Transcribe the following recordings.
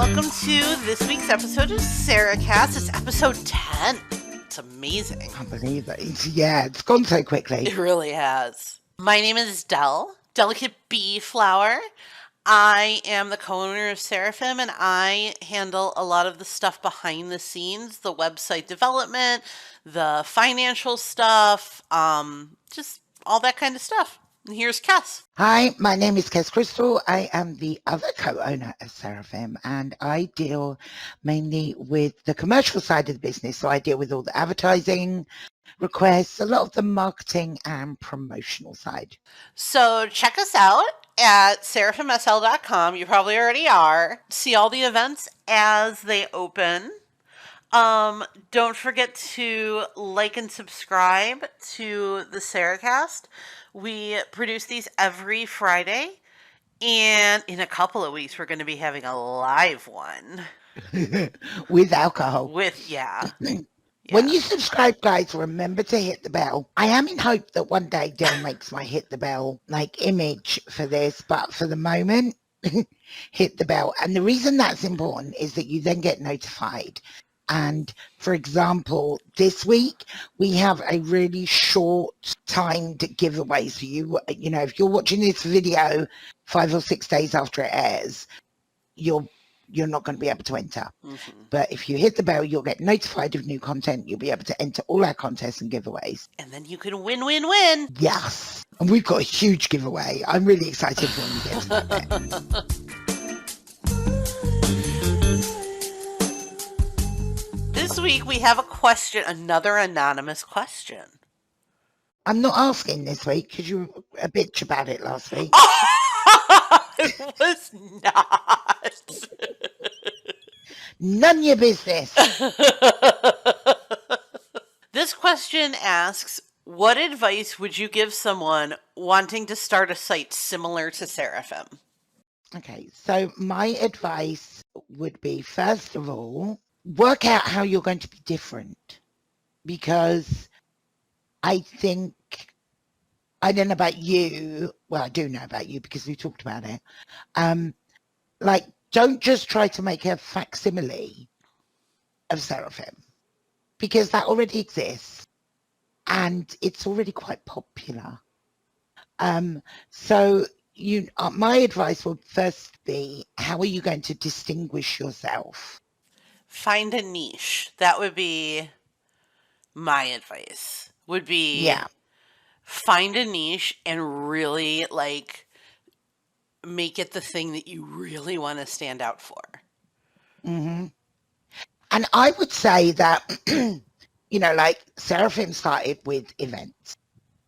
welcome to this week's episode of SeraCast. It's episode 10. It's amazing. I can't believe it. It's gone so quickly. It really has. My name is Delicate Bee Flower. I am the co-owner of Seraphim, and I handle a lot of the stuff behind the scenes, the website development, the financial stuff, just all that kind of stuff. And here's Kes. Hi, my name is Kes Crystal. I am the other co-owner of Seraphim, and I deal mainly with the commercial side of the business. So I deal with all the advertising requests, a lot of the marketing and promotional side. So check us out at seraphimsl.com. You probably already are. See all the events as they open. Don't forget to like and subscribe to the SeraCast. We produce these every Friday, and in a couple of weeks, we're going to be having a live one. With alcohol. Yeah. When you subscribe, guys, remember to hit the bell. I am in hope that one day Del makes my hit the bell image for this, but for the moment, hit the bell. And the reason that's important is that you then get notified. And for example, this week we have a really short timed giveaway. So if you're watching this video 5 or 6 days after it airs, you're not going to be able to enter. Mm-hmm. But if you hit the bell, you'll get notified of new content. You'll be able to enter all our contests and giveaways. And then you can win. Yes. And we've got a huge giveaway. I'm really excited for when we get to that bit. This week we have a question, another anonymous question. I'm not asking this week because you were a bitch about it last week. It was not. None of your business. This question asks, what advice would you give someone wanting to start a site similar to Seraphim? Okay, so my advice would be, first of all, work out how you're going to be different, because I think, I don't know about you, well, I do know about you because we talked about it, don't just try to make a facsimile of Seraphim, because that already exists and it's already quite popular. So my advice would first be, how are you going to distinguish yourself? Find a niche. That would be my advice. Find a niche and really make it the thing that you really want to stand out for. Mm-hmm. And I would say that, Seraphim started with events,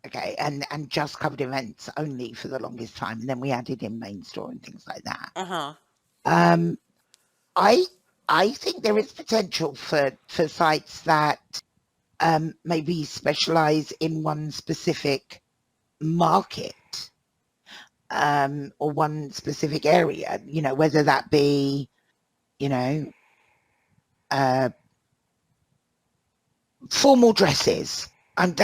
okay, and just covered events only for the longest time. And then we added in main store and things like that. Uh-huh. I think there is potential for sites that maybe specialize in one specific market or one specific area, whether that be, formal dresses. I'm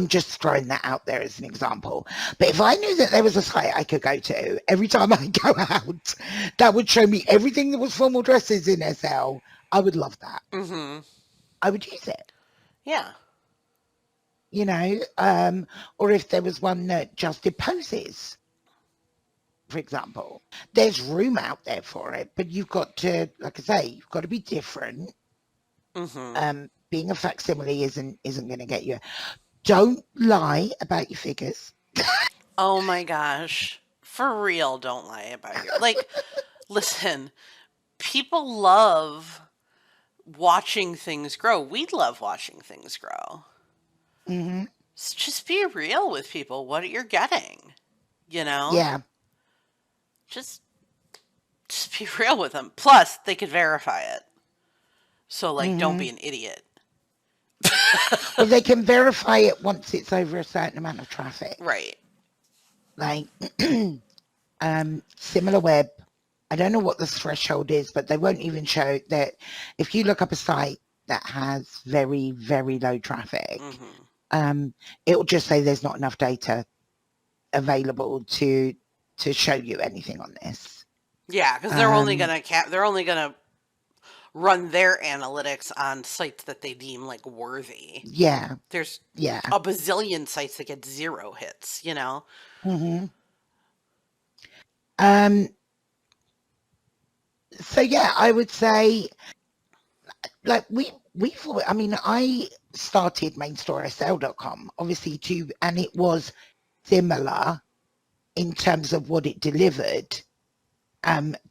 just throwing that out there as an example. But if I knew that there was a site I could go to every time I go out that would show me everything that was formal dresses in SL, I would love that. Mm-hmm. I would use it. Yeah. Or if there was one that just did poses, for example, there's room out there for it, but you've got to, like I say, you've got to be different. Mm-hmm. Being a facsimile isn't going to get you. Don't lie about your figures. Oh my gosh. For real, don't lie about your... listen, people love watching things grow. We love watching things grow. Mm-hmm. So just be real with people. What you're getting, Yeah. Just be real with them. Plus, they could verify it. So, mm-hmm. Don't be an idiot. Well, they can verify it once it's over a certain amount of traffic. Right. SimilarWeb, I don't know what the threshold is, but they won't even show that. If you look up a site that has very, very low traffic, mm-hmm. It will just say there's not enough data available to show you anything on this. Yeah, because they're only gonna run their analytics on sites that they deem like worthy. Yeah. There's Yeah. a bazillion sites that get 0 hits, you know? Mm-hmm. So yeah, I would say like I mean, I started mainstoresl.com obviously too, and it was similar in terms of what it delivered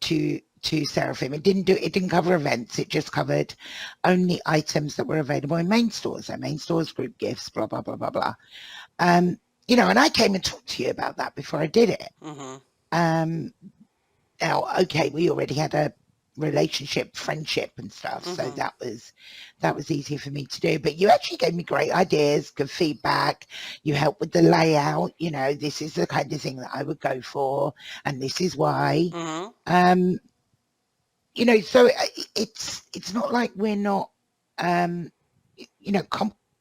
to Seraphim. It didn't cover events, it just covered only items that were available in main stores. So main stores, group gifts, blah blah blah blah blah. You know, and I came and talked to you about that before I did it. Mm-hmm. Now, okay, we already had a relationship, friendship and stuff, so that was easy for me to do. But you actually gave me great ideas, good feedback. You helped with the layout. You know, this is the kind of thing that I would go for, and this is why. Mm-hmm. You know, so it's not like we're not. You know,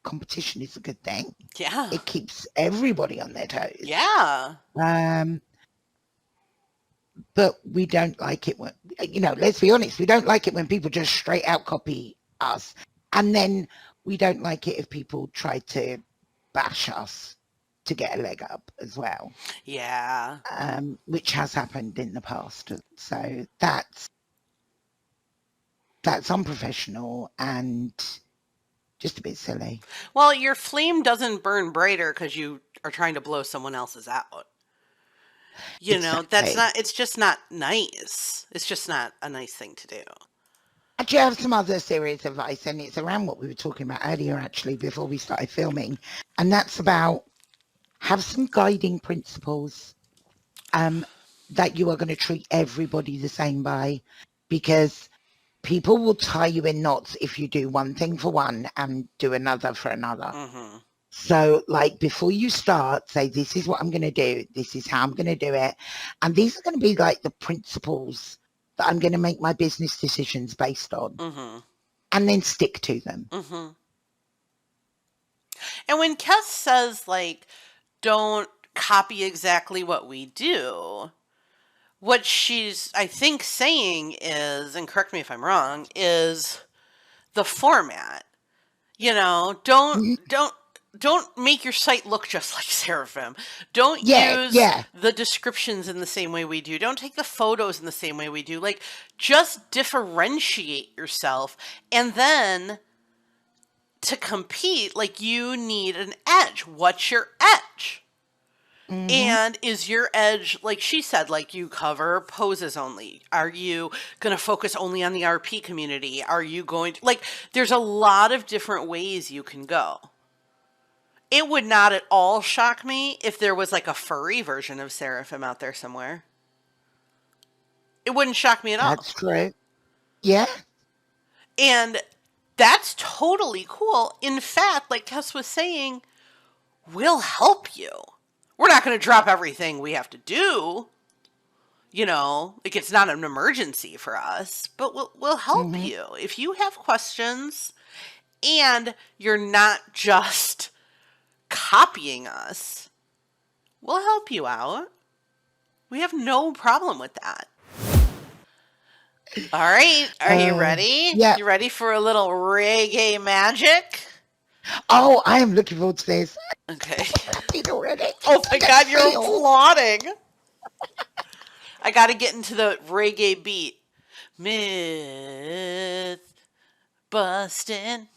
competition is a good thing. Yeah. It keeps everybody on their toes. Yeah. But we don't like it when, you know, let's be honest, we don't like it when people just straight out copy us. And then we don't like it if people try to bash us to get a leg up as well. Yeah. Which has happened in the past. So that's unprofessional and just a bit silly. Well, your flame doesn't burn brighter because you are trying to blow someone else's out. You know, it's just not nice. It's just not a nice thing to do. Actually, I have some other serious advice, and it's around what we were talking about earlier, actually, before we started filming. And that's about have some guiding principles that you are going to treat everybody the same by, because people will tie you in knots if you do one thing for one and do another for another. Mm-hmm. So, like, before you start, say, this is what I'm going to do. This is how I'm going to do it. And these are going to be like the principles that I'm going to make my business decisions based on. Mm-hmm. And then stick to them. Mm-hmm. And when Kes says, like, don't copy exactly what we do, what she's, I think, saying is, and correct me if I'm wrong, is the format. You know, don't make your site look just like Seraphim. Don't use the descriptions in the same way we do. Don't take the photos in the same way we do. Like, just differentiate yourself. And then to compete, like, you need an edge. What's your edge? Mm-hmm. And is your edge, like she said, like, you cover poses only? Are you going to focus only on the RP community? Are you going to, like, there's a lot of different ways you can go. It would not at all shock me if there was like a furry version of Seraphim out there somewhere. It wouldn't shock me at all. That's true. Yeah. And that's totally cool. In fact, like Tess was saying, we'll help you. We're not going to drop everything we have to do. You know, like, it's not an emergency for us, but we'll help you. If you have questions and you're not just copying us, we'll help you out. We have no problem with that. All right. Are you ready? Yeah. You ready for a little reggae magic? Oh, I am looking forward to this. Okay. Already. Oh my God, you're applauding. I got to get into the reggae beat. Myth bustin'.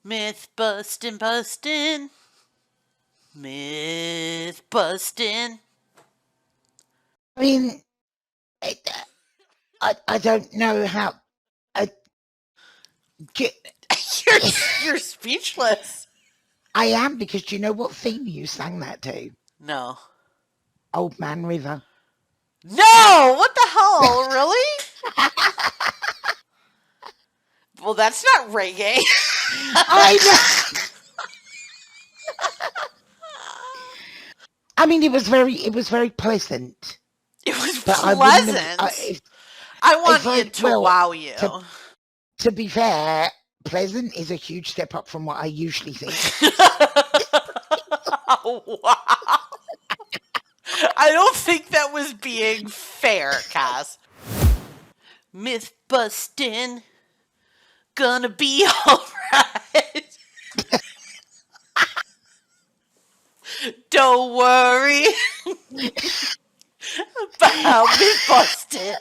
Myth bustin', bustin'. Myth bustin'. I mean, I don't know how. You're speechless. I am, because do you know what theme you sang that to? No. Old Man River. No! What the hell? Really? Well, that's not reggae. I know. I mean, it was very pleasant. It was pleasant. I want it to wow you. To be fair, pleasant is a huge step up from what I usually think. Wow. I don't think that was being fair, Cass. Myth bustin'. gonna be alright. Don't worry about me busted.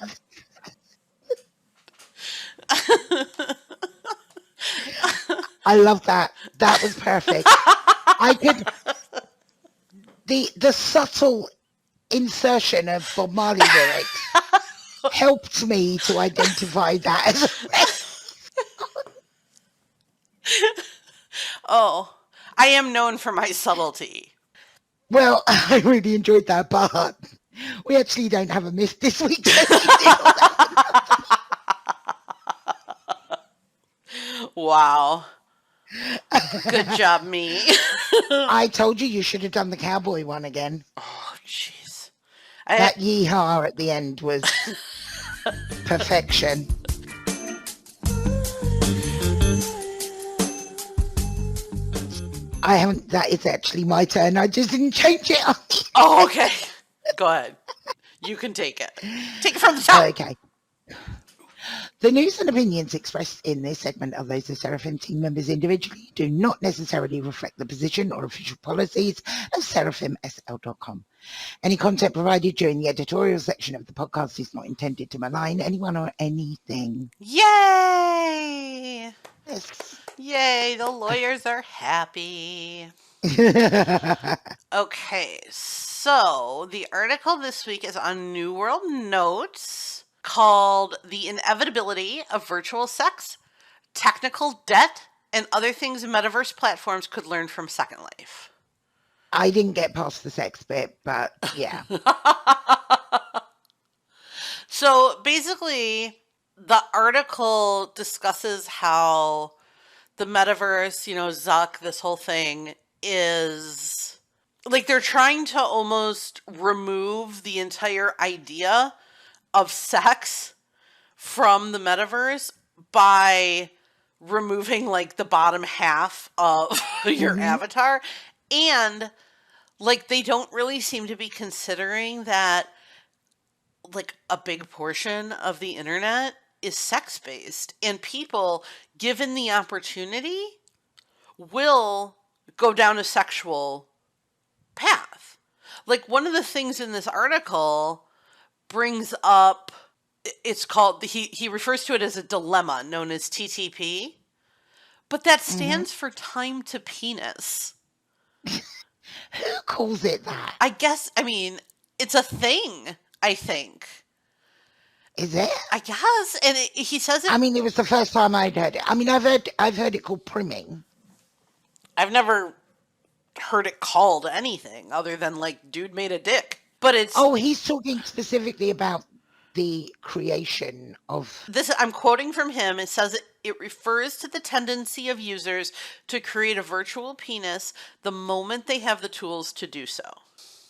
I love that. That was perfect. I could the subtle insertion of Bob Marley lyrics helped me to identify that as Oh, I am known for my subtlety. well. I really enjoyed that, but we actually don't have a myth this week. Wow. Good job, me. I told you should have done the cowboy one again. Oh, jeez. That yeehaw at the end was perfection. I haven't. That is actually my turn. I just didn't change it. Oh, okay. Go ahead. You can take it. Take it from the top. Okay. The news and opinions expressed in this segment of those of Seraphim team members individually do not necessarily reflect the position or official policies of SeraphimSL.com. Any content provided during the editorial section of the podcast is not intended to malign anyone or anything. Yay! Yes. Yay, the lawyers are happy. Okay, so the article this week is on New World Notes called The Inevitability of Virtual Sex, Technical Debt, and Other Things Metaverse Platforms Could Learn from Second Life. I didn't get past the sex bit, but yeah. So basically, the article discusses how the metaverse, Zuck, this whole thing is like they're trying to almost remove the entire idea of sex from the metaverse by removing like the bottom half of your avatar. And like they don't really seem to be considering that like a big portion of the internet is sex based, and people given the opportunity will go down a sexual path. Like one of the things in this article brings up, it's called, he refers to it as a dilemma known as TTP, but that stands for time to penis. Who calls it that? I guess, it's a thing, I think. Is it? I guess, and he says it. It was the first time I'd heard it. I've heard it called primming. I've never heard it called anything other than like dude made a dick. But it's he's talking specifically about the creation of this. I'm quoting from him. It says it refers to the tendency of users to create a virtual penis the moment they have the tools to do so.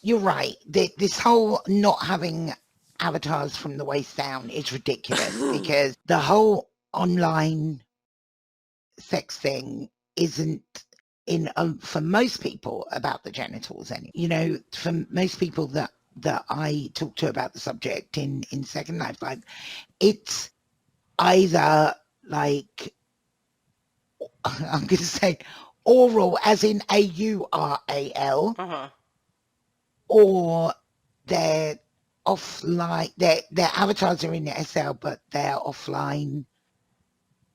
You're right. This whole not having avatars from the waist down is ridiculous because the whole online sex thing isn't for most people about the genitals. For most people that I talk to about the subject in Second Life, like it's either like I'm going to say oral as in AURAL, or they're offline. Their avatars are in the SL, but they're offline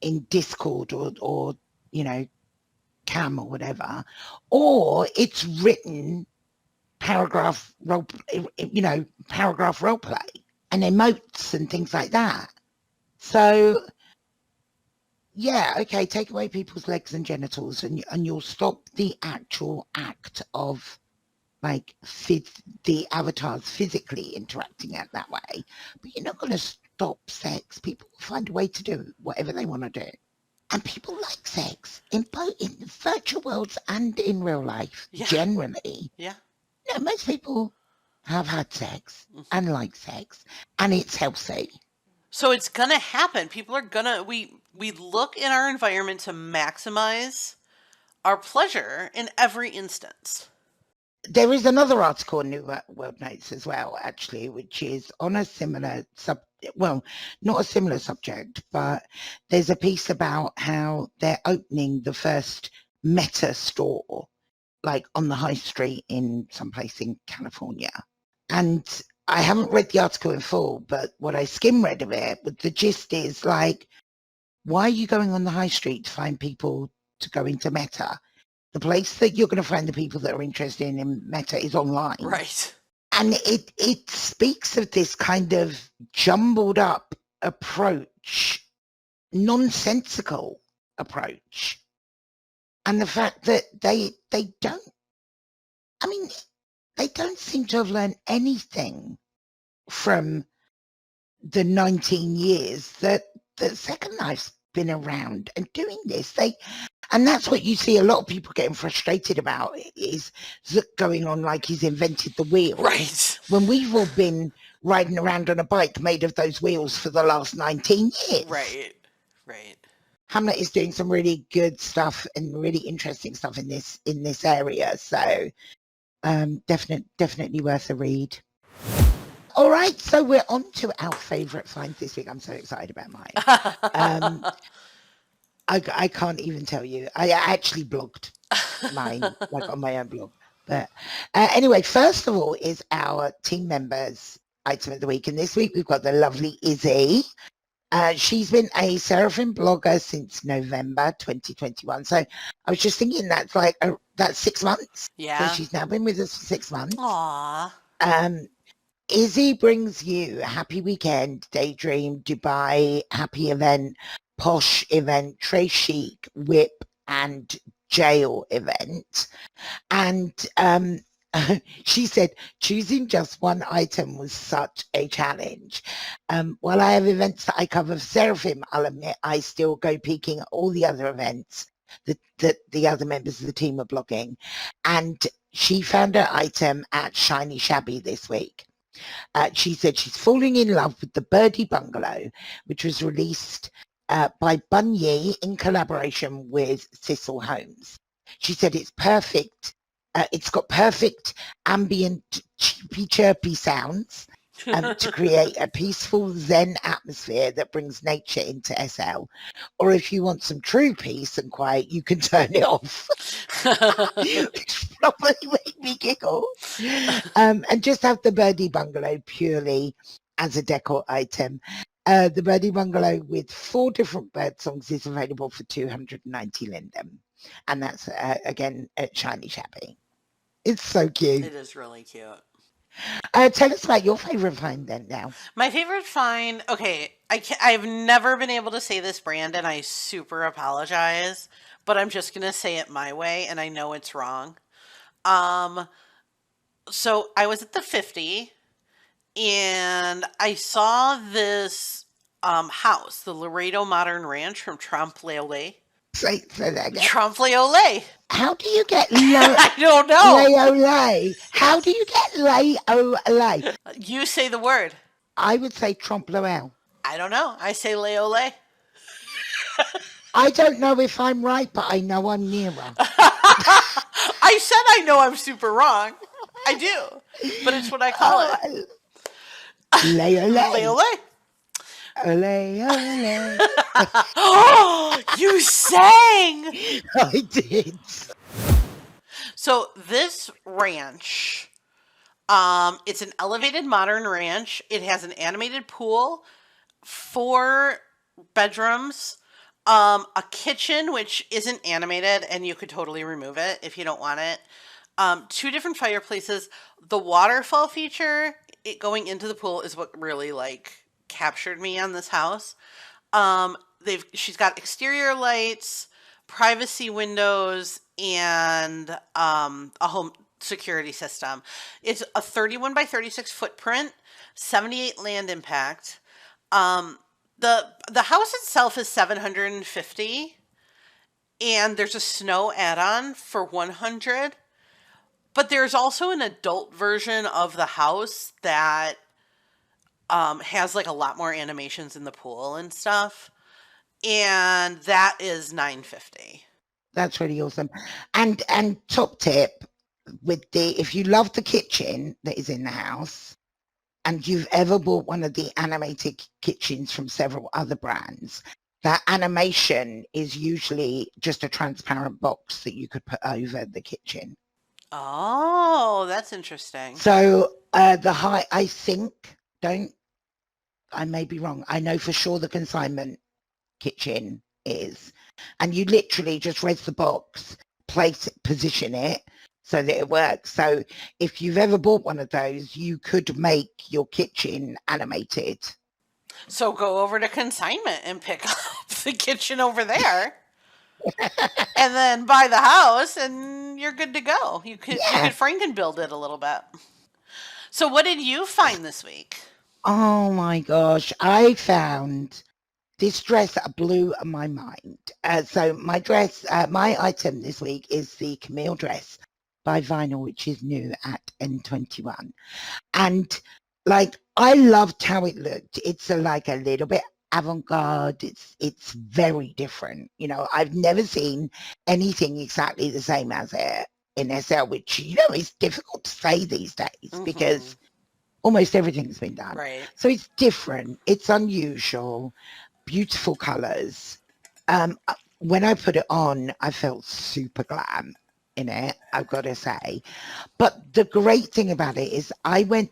in Discord or Cam or whatever, or it's written paragraph role play and emotes and things like that. So yeah, okay, take away people's legs and genitals and you'll stop the actual act of like the avatars physically interacting out that way, but you're not going to stop sex. People will find a way to do whatever they want to do. And people like sex in both in virtual worlds and in real life, generally. Yeah. Most people have had sex and like sex, and it's healthy. So it's going to happen. People are going to... We look in our environment to maximize our pleasure in every instance. There is another article in New World Notes as well, actually, which is on a similar not a similar subject, but there's a piece about how they're opening the first Meta store, like on the high street in some place in California. And I haven't read the article in full, but what I skim read of it, but the gist is like, why are you going on the high street to find people to go into Meta? The place that you're going to find the people that are interested in Meta is online. Right. And it speaks of this kind of jumbled up approach, nonsensical approach. And the fact that they don't, I mean, they don't seem to have learned anything from the 19 years that Second Life's been around and doing this. And that's what you see a lot of people getting frustrated about, is going on like he's invented the wheel. Right. When we've all been riding around on a bike made of those wheels for the last 19 years. Right. Hamlet is doing some really good stuff and really interesting stuff in this area. So definitely worth a read. All right, so we're on to our favourite finds this week. I'm so excited about mine. I can't even tell you. I actually blogged mine, like on my own blog. But anyway, first of all is our team members item of the week. And this week we've got the lovely Izzy. She's been a Seraphim blogger since November 2021. So I was just thinking that's like, that's 6 months. Yeah. So she's now been with us for 6 months. Aww. Izzy brings you Happy Weekend, Daydream, Dubai, Happy Event, Posh Event, Trey Chic, Whip, and Jail Event. And she said choosing just one item was such a challenge. While I have events that I cover for Seraphim, I'll admit I still go peeking at all the other events that the other members of the team are blogging. And she found her item at Shiny Shabby this week. She said she's falling in love with the Birdie Bungalow, which was released by Bun Yi in collaboration with Cecil Holmes. She said it's perfect. It's got perfect ambient chirpy sounds to create a peaceful Zen atmosphere that brings nature into SL. Or if you want some true peace and quiet, you can turn it off. Which probably made me giggle. And just have the Birdie Bungalow purely as a decor item. The Birdie Bungalow with 4 different bird songs is available for 290 linden. And that's, again, at Shiny Shabby. It's so cute. It is really cute. Tell us about your favorite find then now. My favorite find, okay, I've never been able to say this brand and I super apologize, but I'm just going to say it my way and I know it's wrong. So I was at the 50 and I saw this house, the Laredo Modern Ranch from Trompe-l'Oeil. Say that again. Trompe-l'Oeil. How do you get I don't know. Leolay? How do you get Leolay? You say the word. I would say Trompe-l'Oeil. I don't know. I say Leolay. I don't know if I'm right, but I know I'm nearer. I said I know I'm super wrong. I do. But it's what I call it. Leolay. Leolay. Ole. Oh, you sang! I did. So this ranch, it's an elevated modern ranch. It has an animated pool, 4 bedrooms, a kitchen, which isn't animated, and you could totally remove it if you don't want it. 2 different fireplaces. The waterfall feature, it going into the pool, is what really captured me on this house. She's got exterior lights, privacy windows, and a home security system. It's a 31 by 36 footprint, 78 land impact. The house itself is $750, and there's a snow add-on for $100. But there's also an adult version of the house that has a lot more animations in the pool and stuff, and that is $950. That's really awesome. And top tip, if you love the kitchen that is in the house and you've ever bought one of the animated kitchens from several other brands, that animation is usually just a transparent box that you could put over the kitchen. Oh, that's interesting. So I think, I may be wrong. I know for sure the consignment kitchen is, and you literally just raise the box, position it so that it works. So if you've ever bought one of those, you could make your kitchen animated. So go over to consignment and pick up the kitchen over there. And then buy the house and you're good to go. You could Franken build it a little bit. So what did you find this week? Oh my gosh, I found this dress that blew my mind. So my item this week is the Camille dress by Vinyl, which is new at N21. And like, I loved how it looked. It's like a little bit avant-garde. It's very different. You know, I've never seen anything exactly the same as it in SL, which, you know, is difficult to say these days because almost everything's been done. Right. So it's different. It's unusual. Beautiful colors. When I put it on, I felt super glam in it, I've got to say. But the great thing about it is I went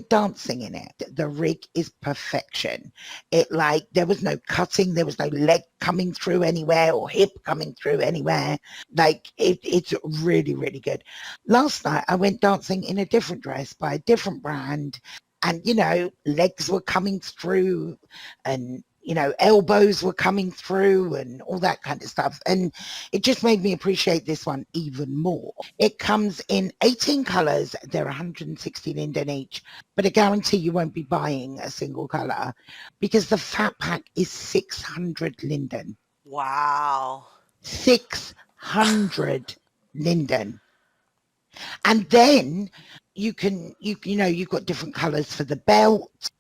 dancing in it. The rig is perfection. There was no cutting, there was no leg coming through anywhere or hip coming through anywhere. It's really, really good. Last night I went dancing in a different dress by a different brand, and you know, legs were coming through and you know, elbows were coming through and all that kind of stuff. And it just made me appreciate this one even more. It comes in 18 colors. They're 160 linden each, but I guarantee you won't be buying a single color because the fat pack is 600 linden. Wow. 600 linden. And then you've got different colors for the belt.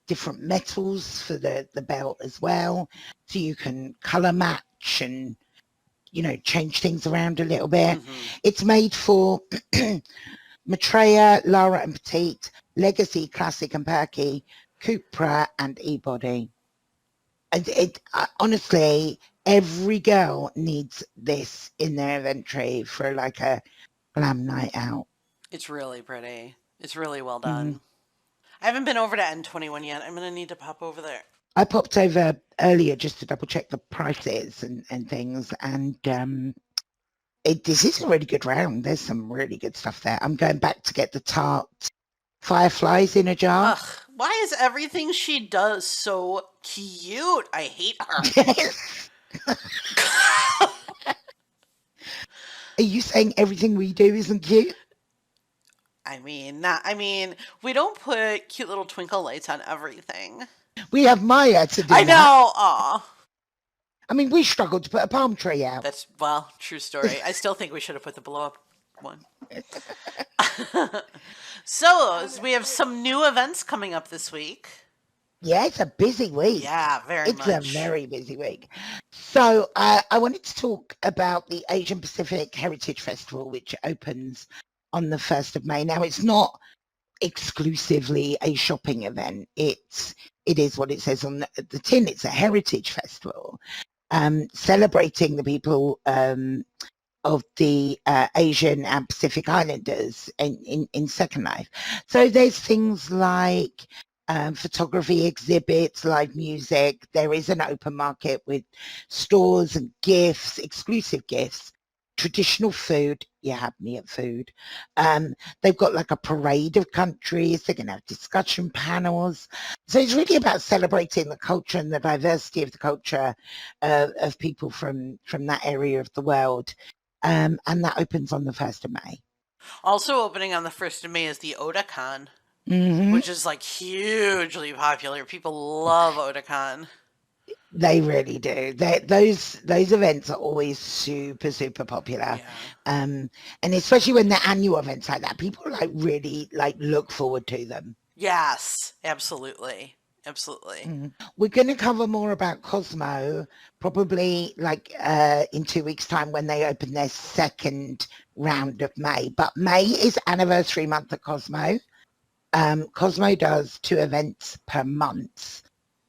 Different metals for the belt as well, so you can color match and you know, change things around a little bit. It's made for Maitreya, Lara and Petite, Legacy, Classic and Perky, Cupra and E-Body. And honestly, every girl needs this in their inventory for like a glam night out. It's really pretty. It's really well done. I haven't been over to N21 yet. I'm going to need to pop over there. I popped over earlier just to double check the prices and things. And this is a really good round. There's some really good stuff there. I'm going back to get the Tarte Fireflies in a jar. Ugh, why is everything she does so cute? I hate her. Are you saying everything we do isn't cute? I mean, we don't put cute little twinkle lights on everything. We have Maya to do I know. Aw. I mean, we struggled to put a palm tree out. That's, well, true story. I still think we should have put the blow up one. So, we have some new events coming up this week. Yeah, it's a busy week. Yeah, very much. It's a very busy week. So I wanted to talk about the Asian Pacific Heritage Festival, which opens on the 1st of May. Now, it's not exclusively a shopping event. It is what it says on the tin. It's a heritage festival, celebrating the people of the Asian and Pacific Islanders in Second Life. So there's things like photography exhibits, live music. There is an open market with stores and gifts, exclusive gifts, traditional food. You have me at food. They've got like a parade of countries. They're going to have discussion panels. So it's really about celebrating the culture and the diversity of the culture of people from that area of the world. And that opens on the 1st of May. Also opening on the 1st of May is the Otakon, which is like hugely popular. People love Otakon. They really do. Those events are always super, super popular. Yeah. And especially when they're annual events like that, people really look forward to them. Yes, absolutely. Absolutely. We're going to cover more about Cosmo probably like in 2 weeks' time when they open their second round of May. But May is anniversary month at Cosmo. Cosmo does 2 events per month.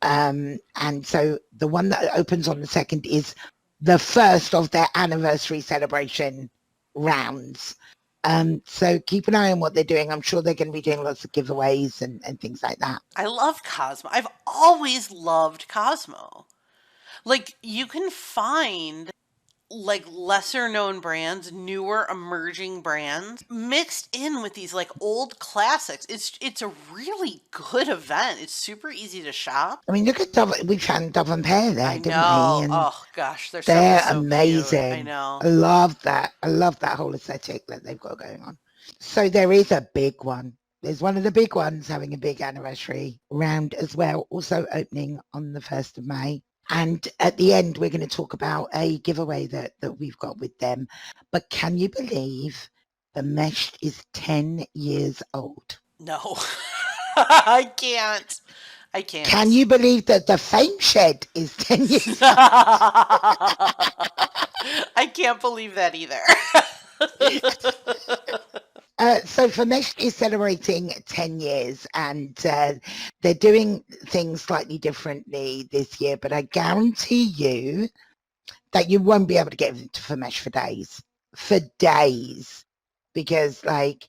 And so the one that opens on the 2nd is the first of their anniversary celebration rounds. So keep an eye on what they're doing. I'm sure they're going to be doing lots of giveaways and things like that. I love Cosmo. I've always loved Cosmo. Like, you can find like lesser known brands, newer emerging brands mixed in with these like old classics. It's a really good event. It's super easy to shop. I mean, look at we found Dove and Pear there, I didn't we? know. And Oh gosh, their stuff they're is so cute. I amazing. know. I love that. I love that whole aesthetic that they've got going on. So there is a big one. There's one of the big ones having a big anniversary round as well, also opening on the 1st of May. And at the end, we're going to talk about a giveaway that we've got with them. But can you believe FaMESHed is 10 years old? No. I can't. I can't. Can you believe that the FaMESHed is 10 years old? I can't believe that either. So FaMESHed is celebrating 10 years and they're doing things slightly differently this year, but I guarantee you that you won't be able to get into FaMESHed for days, because like,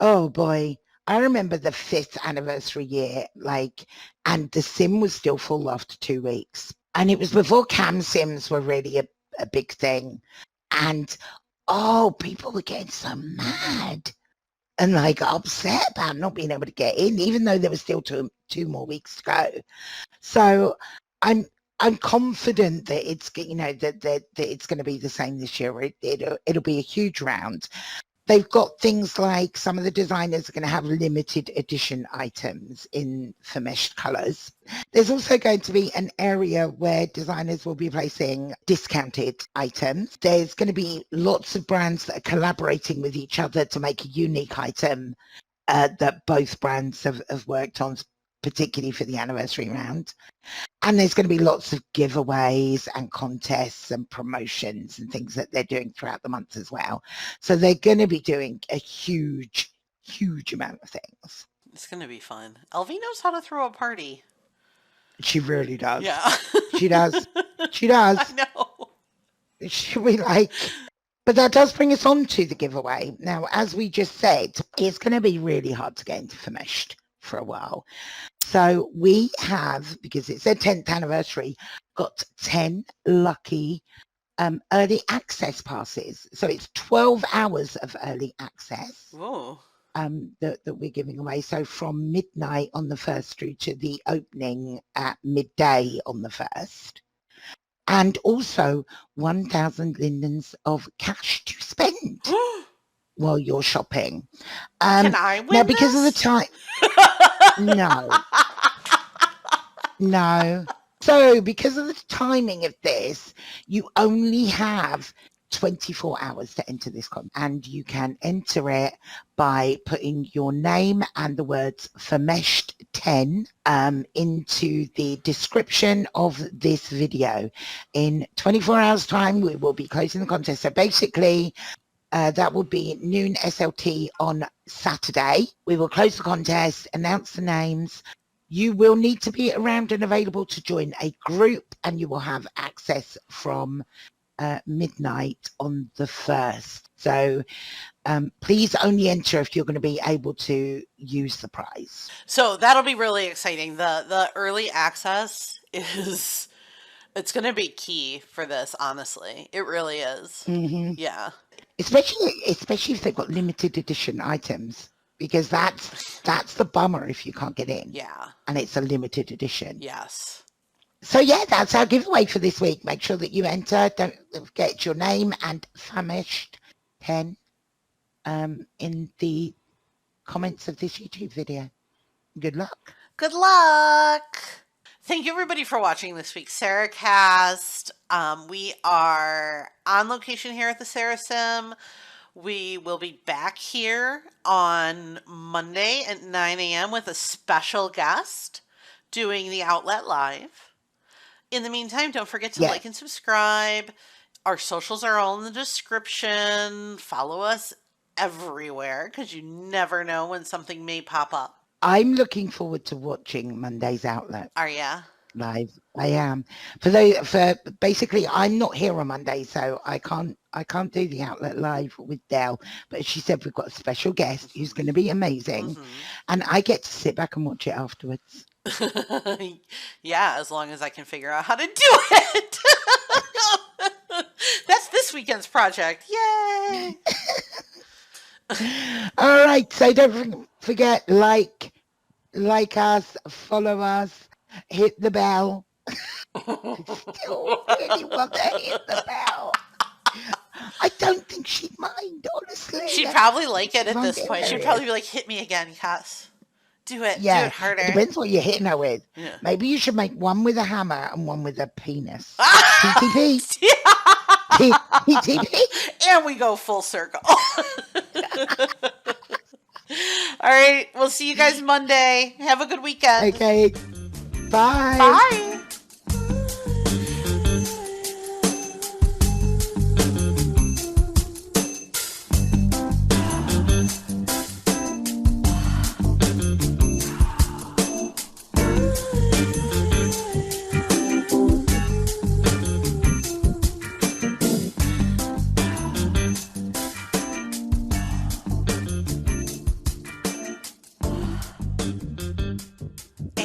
oh boy, I remember the 5th anniversary year, like, and the sim was still full after 2 weeks. And it was before cam sims were really a big thing. And oh, people were getting so mad and like upset about not being able to get in, even though there was still two more weeks to go. So I'm confident that it's, you know, that it's going to be the same this year. It'll be a huge round. They've got things like some of the designers are going to have limited edition items in FaMESHed colours. There's also going to be an area where designers will be placing discounted items. There's going to be lots of brands that are collaborating with each other to make a unique item that both brands have worked on, particularly for the anniversary round. And there's going to be lots of giveaways and contests and promotions and things that they're doing throughout the month as well. So they're going to be doing a huge, huge amount of things. It's going to be fun. LV knows how to throw a party. She really does. Yeah. She does. She does. I know. She be like, but that does bring us on to the giveaway. Now, as we just said, it's going to be really hard to get into FaMESHed for a while. So we have, because it's their 10th anniversary, got 10 lucky early access passes. So it's 12 hours of early access that we're giving away. So from midnight on the 1st through to the opening at midday on the 1st. And also 1,000 lindens of cash to spend while you're shopping. Can I win now, because this? of the time... No. So because of the timing of this, you only have 24 hours to enter this contest, and you can enter it by putting your name and the words FaMESHed 10 into the description of this video. In 24 hours time, we will be closing the contest. So basically, that will be noon SLT on Saturday. We will close the contest, announce the names. You will need to be around and available to join a group, and you will have access from midnight on the 1st. So please only enter if you're going to be able to use the prize. So that'll be really exciting. The early access is, it's going to be key for this, honestly. It really is. Mm-hmm. Yeah. Especially if they've got limited edition items, because that's the bummer if you can't get in. Yeah. And it's a limited edition. Yes. So yeah, that's our giveaway for this week. Make sure that you enter. Don't forget your name and FaMESHed 10 in the comments of this YouTube video. Good luck. Good luck. Thank you everybody for watching this week's SeraCast. We are on location here at the SeraSim. We will be back here on Monday at 9 a.m. with a special guest doing the outlet live. In the meantime, don't forget to Yeah. like and subscribe. Our socials are all in the description. Follow us everywhere because you never know when something may pop up. I'm looking forward to watching Monday's Outlet Are ya? live. I am. For basically, I'm not here on Monday, so I can't do the Outlet live with Dell. But she said we've got a special guest who's going to be amazing, and I get to sit back and watch it afterwards. Yeah, as long as I can figure out how to do it. That's this weekend's project. Yay! All right, so don't forget, like us, follow us, hit the bell. Still really want to hit the bell. I don't think she'd mind, honestly. She'd probably like it at this point. She'd probably be like, hit me again, Cass. Do it. Yeah, do it harder. It depends what you're hitting her with. Yeah. Maybe you should make one with a hammer and one with a penis. TTP. TTP. And we go full circle. All right. We'll see you guys Monday. Have a good weekend. Okay. Bye. Bye.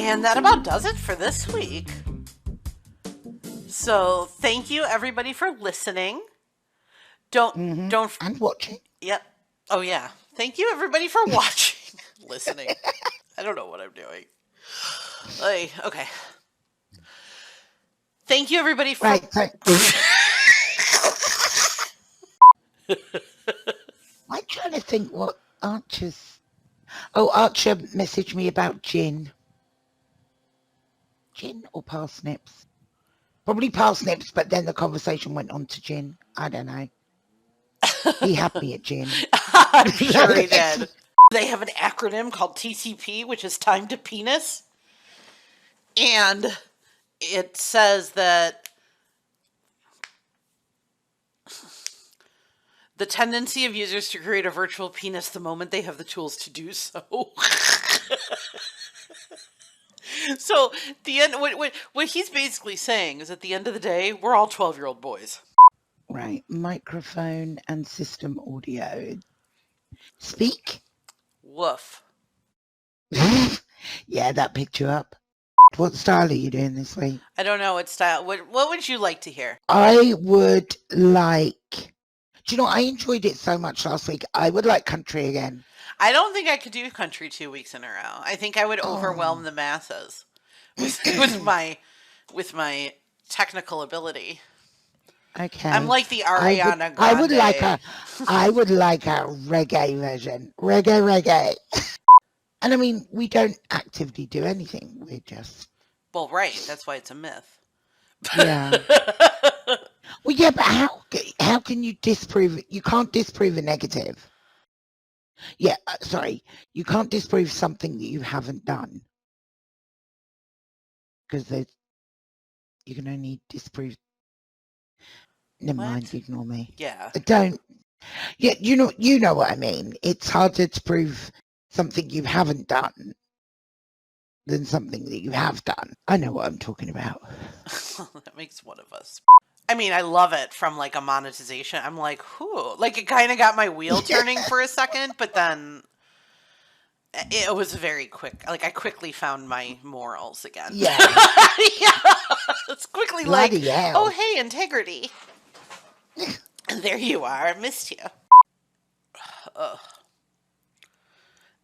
And that about does it for this week. So thank you everybody for listening. Don't and watching. Yep. Oh yeah. Thank you everybody for watching, listening. I don't know what I'm doing. Okay. Thank you everybody for I'm trying to think what Archer's. Oh, Archer messaged me about gin. Gin or parsnips? Probably parsnips, but then the conversation went on to gin. I don't know. He had me at gin. I'm sure he did. They have an acronym called TTP, which is time to penis. And it says that the tendency of users to create a virtual penis the moment they have the tools to do so. So the end, what he's basically saying is at the end of the day, we're all 12-year-old boys. Right. Microphone and system audio. Speak. Woof. Yeah, that picked you up. What style are you doing this week? I don't know what style. What would you like to hear? I would like... Do you know, I enjoyed it so much last week. I would like country again. I don't think I could do country 2 weeks in a row. I think I would overwhelm the masses with my technical ability. Okay. I'm like the Ariana Grande. I would like a reggae version. Reggae. And I mean, we don't actively do anything. We're just... Well, right. That's why it's a myth. Yeah. Well, yeah, but how can you disprove it? You can't disprove a negative. Yeah, sorry. You can't disprove something that you haven't done. Because you can only disprove... Never mind, ignore me. Yeah. Don't... Yeah, you know what I mean. It's harder to prove something you haven't done than something that you have done. I know what I'm talking about. That makes one of us. I mean, I love it from like a monetization. I'm like, whoo. Like it kind of got my wheel turning for a second, but then it was very quick. Like I quickly found my morals again. Yeah. Yeah. It's quickly Bloody like, hell. oh, hey, integrity. And there you are. I missed you.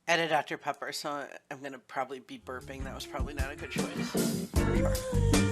And a Dr. Pepper, so I'm going to probably be burping. That was probably not a good choice.